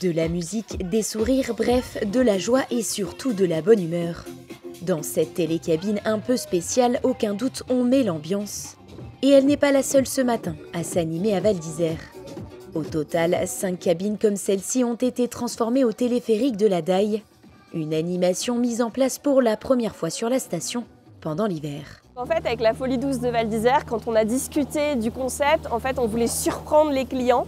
De la musique, des sourires, bref, de la joie et surtout de la bonne humeur. Dans cette télécabine un peu spéciale, aucun doute, on met l'ambiance. Et elle n'est pas la seule ce matin à s'animer à Val d'Isère. Au total, 5 cabines comme celle-ci ont été transformées au téléphérique de la Daille. Une animation mise en place pour la première fois sur la station pendant l'hiver. En fait, avec la Folie Douce de Val d'Isère, quand on a discuté du concept, en fait, on voulait surprendre les clients,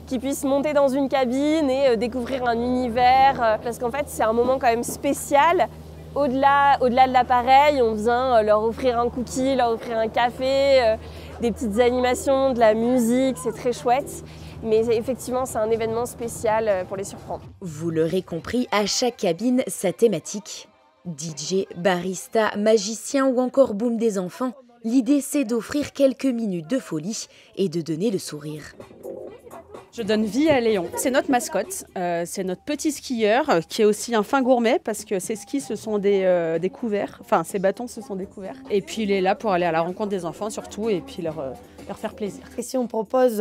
qui puissent monter dans une cabine et découvrir un univers. Parce qu'en fait, c'est un moment quand même spécial. Au-delà de l'appareil, on vient leur offrir un cookie, leur offrir un café, des petites animations, de la musique, c'est très chouette. Mais effectivement, c'est un événement spécial pour les surprendre. Vous l'aurez compris, à chaque cabine, sa thématique. DJ, barista, magicien ou encore boom des enfants, l'idée c'est d'offrir quelques minutes de folie et de donner le sourire. Je donne vie à Léon. C'est notre mascotte, c'est notre petit skieur qui est aussi un fin gourmet parce que ses skis ce sont des couverts, enfin ses bâtons ce sont des couverts. Et puis il est là pour aller à la rencontre des enfants surtout et puis leur faire plaisir. Ici on propose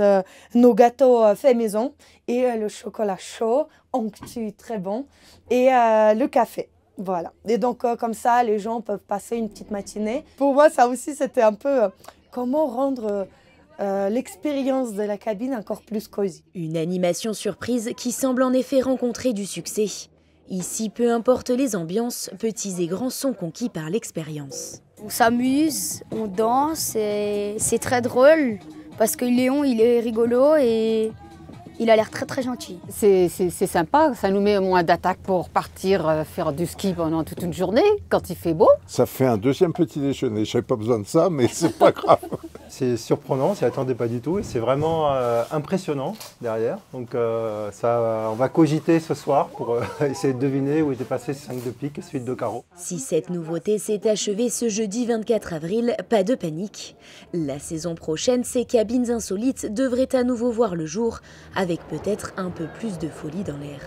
nos gâteaux faits maison et le chocolat chaud, onctueux très bon et le café. Voilà. Et donc comme ça les gens peuvent passer une petite matinée. Pour moi ça aussi c'était un peu comment rendre l'expérience de la cabine encore plus cosy. Une animation surprise qui semble en effet rencontrer du succès. Ici, peu importe les ambiances, petits et grands sont conquis par l'expérience. On s'amuse, on danse et c'est très drôle parce que Léon il est rigolo et il a l'air très très gentil. C'est sympa, ça nous met moins d'attaque pour partir faire du ski pendant toute une journée quand il fait beau. Ça fait un deuxième petit déjeuner, je n'avais pas besoin de ça mais c'est pas grave. C'est surprenant, on s'y attendait pas du tout et c'est vraiment impressionnant derrière. Donc on va cogiter ce soir pour essayer de deviner où étaient passés ces 5 de pique et suite de carreau. Si cette nouveauté s'est achevée ce jeudi 24 avril, pas de panique. La saison prochaine, ces cabines insolites devraient à nouveau voir le jour, avec peut-être un peu plus de folie dans l'air.